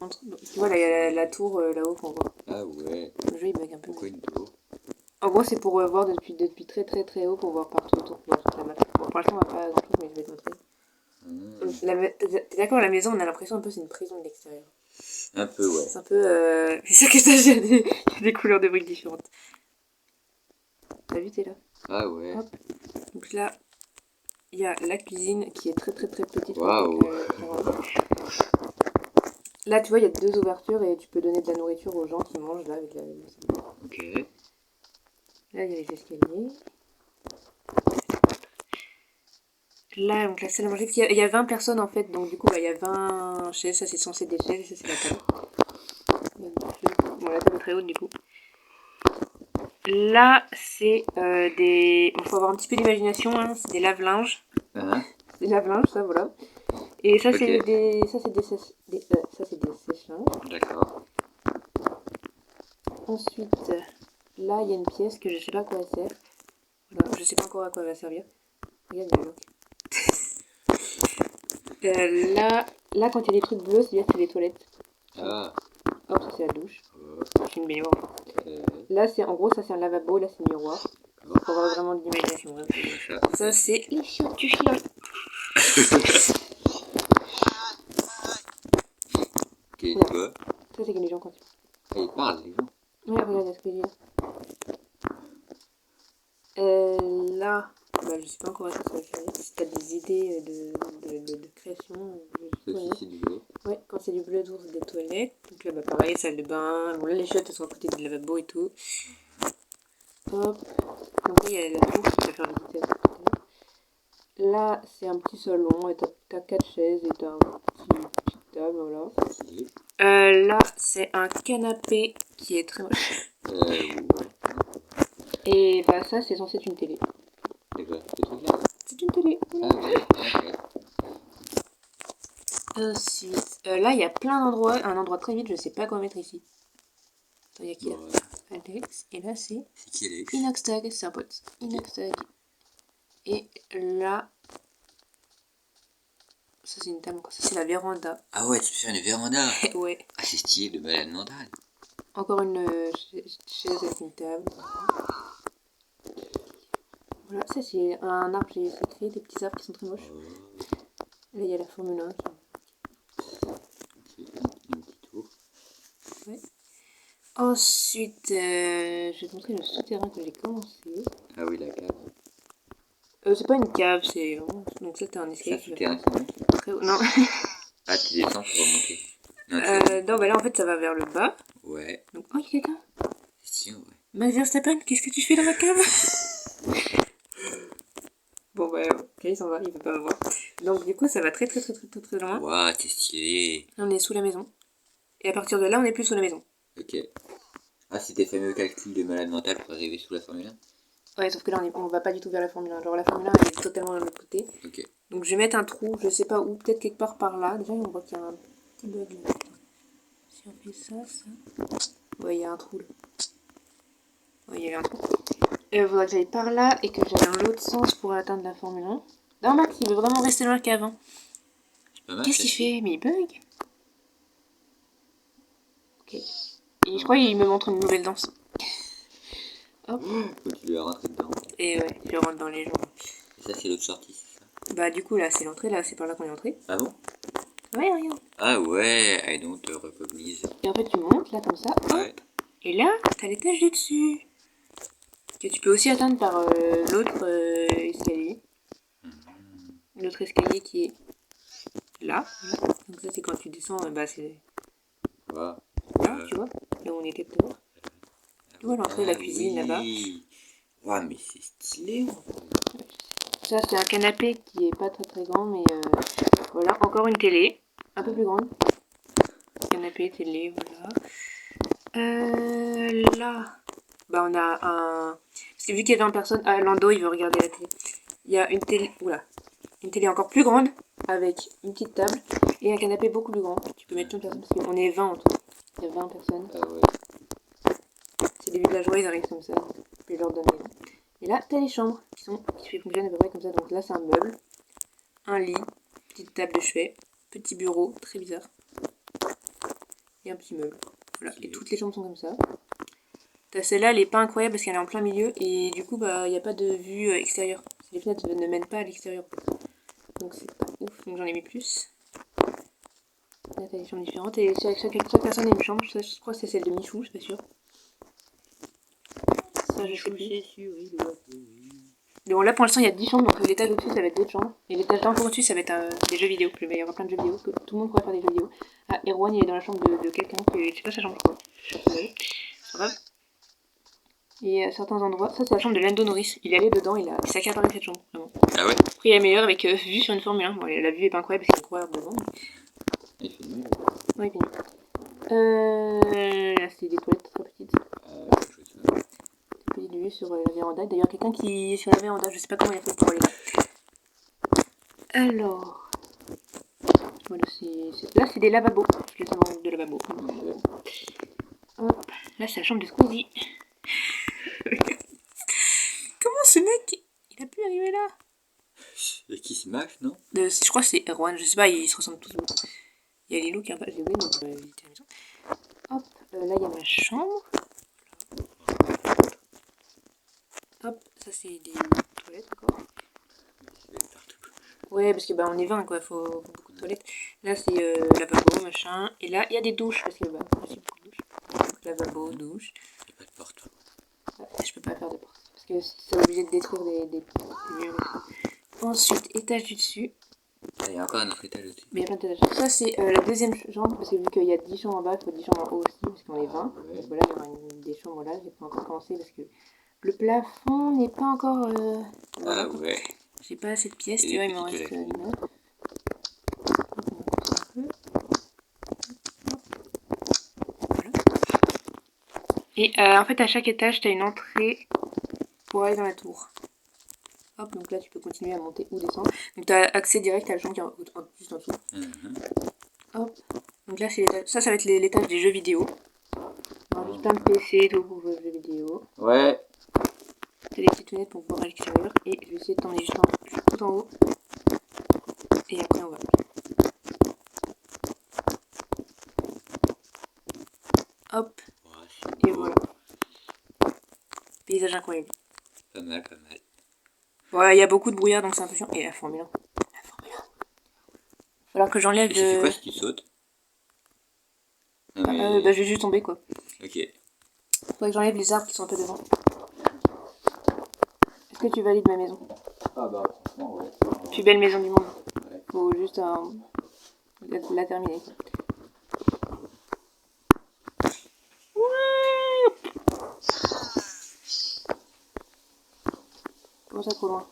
Tu vois la tour là-haut qu'on voit. Ah ouais. Le jeu il bug un peu. Pourquoi une tour? En gros c'est pour voir depuis très très très haut pour voir partout autour pour voir toute la map. Bon pour l'instant on va pas grand chose mais je vais te montrer. T'es d'accord, la maison on a l'impression un peu c'est une prison de l'extérieur. Un peu ouais. C'est un peu... C'est sûr que ça j'ai des couleurs de briques différentes. T'as vu t'es là? Ah ouais. Hop. Donc là il y a la cuisine qui est très très très petite. Waouh. Là tu vois il y a 2 ouvertures et tu peux donner de la nourriture aux gens qui mangent là avec la... Ok. Là il y a les escaliers. Là, donc la salle à manger, il y a 20 personnes en fait, donc du coup, bah, il y a 20 chaises, ça c'est censé des chaises, et ça c'est la table. Bon, la table est très haute du coup. Là, c'est des... Il faut avoir un petit peu d'imagination, hein. C'est des lave-linges. Des lave-linges, ça, voilà. Et ça, c'est des... Ça, c'est des sèche-linges. D'accord. Ensuite, là, il y a une pièce que je sais pas à quoi elle sert. Voilà, je sais pas encore à quoi elle va servir. Regarde, il y a là, quand il y a des trucs bleus, c'est les toilettes. Ah. Hop, ça c'est la douche. C'est une baignoire. Là, c'est en gros, ça c'est un lavabo, là c'est un miroir. Faut avoir vraiment de l'imagination. Hein. Ça c'est les chiottes du chien. Ok, quoi? Ça c'est que les gens quand ils parlent, les gens. Ouais, regarde ce que je dis là. Là, bah, je sais pas encore à quoi ça va faire. Si t'as des idées de création. Ceci c'est du bleu. Ouais, quand c'est du bleu d'ours, des toilettes. Donc là, bah pareil, salle de bain. Bon, là, les chiottes elles sont à côté du lavabo et tout. Hop. Donc là, il y a la douche qui va faire visiter. Là, c'est un petit salon et t'as 4 chaises et t'as une petite table, voilà. Là, c'est un canapé qui est très moche. Et bah ça, c'est censé être une télé. D'accord, c'est une télé. Ensuite, là, il y a plein d'endroits. Un endroit très vide, je sais pas quoi mettre ici. Il y a qui là? Alex. Et là, c'est... C'est qui Alex? Inoxtag, c'est un pote. Inoxtag. Et là... Ça, c'est une table. Ça, c'est la véranda. Ah ouais, tu peux faire une véranda? Ouais. Ah, c'est stylé, de malade mental. Encore une chaise avec une table. Voilà, ça c'est un arbre, j'ai créé des petits arbres qui sont très moches. Là il y a la Formule 1. Une petite tour. Ouais. Ensuite, je vais te montrer le souterrain que j'ai commencé. Ah oui, la cave. C'est pas une cave, c'est... Donc ça, t'as un escalier. C'est un souterrain très haut. Non. Ah, tu descends pour remonter. Non, bah là, en fait, ça va vers le bas. Ouais. Donc, oh, il est là. Si, ouais. Max Verstappen, qu'est-ce que tu fais dans la cave? Bon, bah, ok, il s'en va, il veut pas me voir. Donc, du coup, ça va très loin. Waouh, c'est stylé. Là, on est sous la maison. Et à partir de là, on est plus sous la maison. Ok. Ah, c'est tes fameux calculs de malade mental pour arriver sous la Formule 1? Ouais, sauf que là, on va pas du tout vers la Formule 1. Genre, la Formule 1, elle est totalement de l'autre côté. Ok. Donc, je vais mettre un trou, je sais pas où, peut-être quelque part par là. Déjà, on voit qu'il y a un petit bug là. Si on fait ça. Ouais, il y a un trou là. Ouais, il y a un trou. Il faudra que j'aille par là et que j'aille dans l'autre sens pour atteindre la Formule 1. Non, Max, il veut vraiment rester dans la cave. Hein. Qu'est-ce qu'il fait? Mais il bug. Ok. Et je crois qu'il me montre une nouvelle danse. Hop. Faut que tu lui as rentré dedans. Et ouais, je rentre dans les jambes. Et ça, c'est l'autre sortie, c'est ça? Bah, du coup, là, c'est l'entrée, là, c'est par là qu'on est entré. Ah bon? Ouais, regarde. Ah ouais, I don't recognize. Et en fait, tu montes là comme ça. Ouais. Hop. Et là, t'as l'étage du dessus. Que tu peux aussi atteindre par l'autre escalier. L'autre escalier qui est là. Voilà. Donc ça, c'est quand tu descends, bah c'est Wow. là, tu vois. Là où on était tout à l'heure. Tu vois l'entrée de la cuisine là-bas. Waouh, mais c'est stylé. Ça, c'est un canapé qui est pas très grand, mais voilà. Encore une télé. Un peu plus grande. Canapé, télé, voilà. Là, bah on a un... Parce que vu qu'il y a 20 personnes, Lando il veut regarder la télé. Il y a une télé, oula, une télé encore plus grande avec une petite table et un canapé beaucoup plus grand. Tu peux mettre plein de personnes parce qu'on est 20 en tout. Il y a 20 personnes. Ah ouais. C'est des villageois, ils arrivent comme ça. Puis leur donner. Et là, t'as les chambres qui fonctionnent à peu près comme ça. Donc là, c'est un meuble, un lit, petite table de chevet, petit bureau, très bizarre. et un petit meuble. Voilà, et Stylé. toutes les chambres sont comme ça. T'as celle-là, elle est pas incroyable parce qu'elle est en plein milieu et du coup, bah, y a pas de vue extérieure. Les fenêtres ne mènent pas à l'extérieur. Donc c'est pas ouf, donc j'en ai mis plus. Là, t'as des chambres différentes et chaque personne a une chambre. Ça, je crois que c'est celle de Michou, je suis pas sûre. Ça, je sais plus. Bon, là pour l'instant il y a 10 chambres, donc l'étage au-dessus ça va être d'autres chambres. Et l'étage d'encore au-dessus ça va être des jeux vidéo. Il va y avoir plein de jeux vidéo, que tout le monde pourra faire des jeux vidéo. Ah, Erwan il est dans la chambre de quelqu'un, c'est pas sa chambre je crois. Ouais, c'est pas grave. Et à certains endroits, ça c'est la chambre de Lando Norris. Il est allé dedans, il s'est accaparé cette chambre, vraiment. Ah ouais? Après il y a meilleur avec vue sur une Formule 1. Bon, la vue est pas incroyable parce qu'il y a un coureur devant. Il fait nuit. Ouais, fini. Là c'est des toilettes très petites. Je sais pas. Petite vue sur la véranda. D'ailleurs quelqu'un qui est sur la véranda, je sais pas comment il a fait pour aller là. Alors, voilà, là c'est des lavabos, parce que ça manque de lavabo. Hop, là c'est la chambre de Squeezie. Comment ce mec, il a pu arriver là? Et qui Smash, non? Je crois que c'est Erwan, je sais pas, ils se ressemblent tous beaucoup. Il y a Lilou qui est un peu, j'ai oublié, donc on va visiter la maison. Hop, là il y a ma chambre. Hop, ça c'est des toilettes encore. Ouais, parce que bah on est 20 quoi, faut beaucoup de toilettes. Là c'est lavabo, machin. Et là il y a des douches, parce que bah c'est beaucoup de douches. Donc, lavabo, douche. Il n'y a pas de porte. Ouais, je peux pas faire de porte. Parce que ça va obligé de détruire des murs et tout. Ensuite, étage du dessus. Ah, il y a encore un autre étage aussi. Mais il y a plein d'étages. Ça c'est la deuxième chambre, parce que vu qu'il y a 10 chambres en bas, il faut 10 chambres en haut aussi, parce qu'on est 20. Ouais. Donc voilà, il y aura des chambres là, j'ai pas encore commencé parce que le plafond n'est pas encore... Ah ouais. J'ai pas assez de pièces, Et tu vois, des il m'en petites reste toilettes. 9. Et en fait, à chaque étage, tu as une entrée pour aller dans la tour. Hop, donc là, tu peux continuer à monter ou descendre. Donc, tu as accès direct à la chambre qui est juste en dessous. Hop. Donc là, c'est l'étage. Ça va être l'étage des jeux vidéo. On a juste plein de PC et tout pour jouer aux jeux vidéo. Ouais. T'as des petites fenêtres pour voir à l'extérieur. Et je vais essayer de t'emmener juste tout en haut. Et après, on va. Hop. Et voilà. Paysage incroyable. Pas mal, pas mal. Ouais, il y a beaucoup de brouillard donc c'est un peu chiant. Et la Formule 1. La Formule 1. Falloir que j'enlève Et ça fait quoi si tu sautes? Bah, je vais juste tomber quoi. Ok. Faudrait que j'enlève les arbres qui sont un peu devant. Est-ce que tu valides ma maison? Ah bah, franchement, ouais. Plus belle maison du monde. Ouais. Faut juste la terminer. Comment ça trop loin?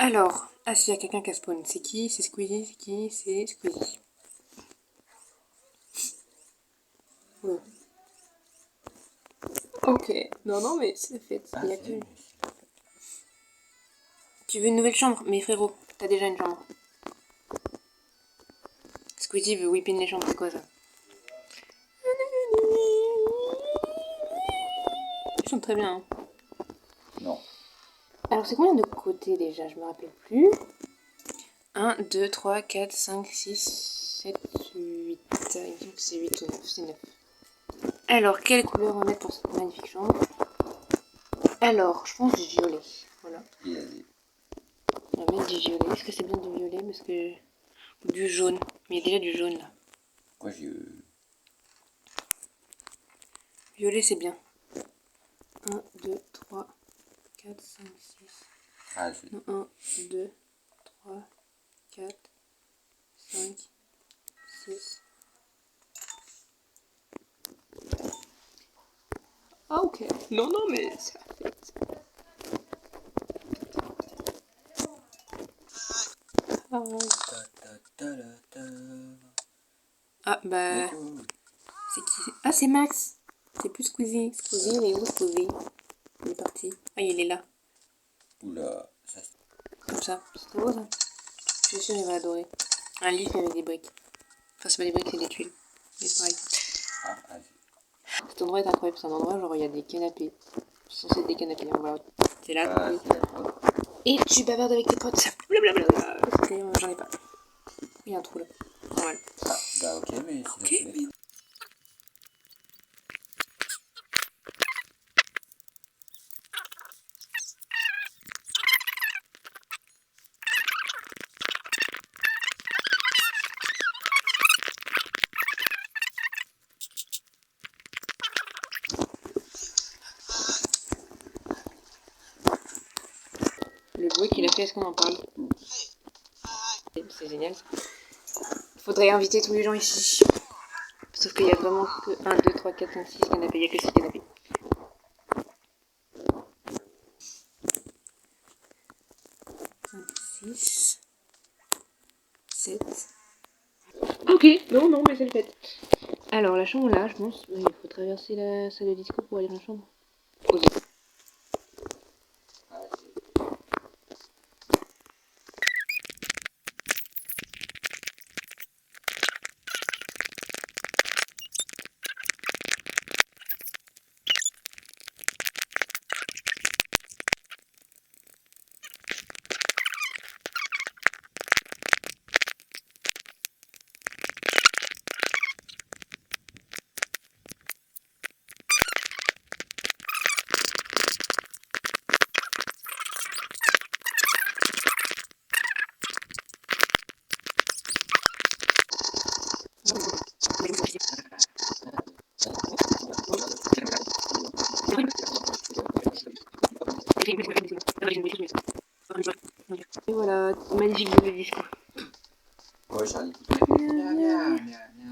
Alors, ah s'il y a quelqu'un qui a spawn, c'est qui? C'est Squeezie, c'est qui? C'est Squeezie. Ouais. Ok, non, mais c'est la fête. Ah, Il y a c'est que... elle. Tu veux une nouvelle chambre? Mais frérot, t'as déjà une chambre. Squeezie veut whip in les chambres, c'est quoi ça? Je chante très bien. Hein. Non. Alors c'est combien de côtés déjà? Je me rappelle plus. 1, 2, 3, 4, 5, 6, 7, 8. Il me semble que c'est 8 ou 9. C'est 9. Alors, quelle couleur on met pour cette magnifique chambre? Alors, je pense du violet. Voilà. On va mettre du violet. Est-ce que c'est bien du violet? Parce que... Ou du jaune. Mais il y a déjà du jaune là. Quoi, j'ai... Violet, c'est bien. 1, 2, 3, 4, 5, 6. Ah, c'est... 1, 2, 3, 4, 5, 6. Ah ok. Non, mais c'est la fête. Ah bah... C'est qui? Ah c'est Max. C'est plus Squeezie. Squeezie, il est où Squeezie? Il est parti. Ah il est là. Oula, ça... Comme ça. C'est trop beau ça. Je suis sûre il va adorer. Un lit avec des briques. Enfin c'est pas des briques, c'est des tuiles. Mais c'est pareil. Ah, ah, Cet endroit est incroyable. C'est un endroit genre il y a des canapés. C'est censé être des canapés. On va... C'est là. ah, c'est la grotte. Et tu bavardes avec tes potes. Blablabla. J'en ai pas. Il y a un trou là. Normal. Ah, bah ok, mais c'est Ok, la fenêtre. Le bruit qu'il a fait, est-ce qu'on en parle? C'est génial. Faudrait inviter tous les gens ici. Sauf qu'il y a vraiment que 1, 2, 3, 4, 5, 6 canapés. Il n'y a que 6 canapés. 5, 6, 7. Ok, non, mais c'est le fait. Alors, la chambre là, je pense, il faut traverser la salle de disco pour aller dans la chambre. Ok. Et voilà, magnifique de disco. Ouais, Charlie. Miam, miam.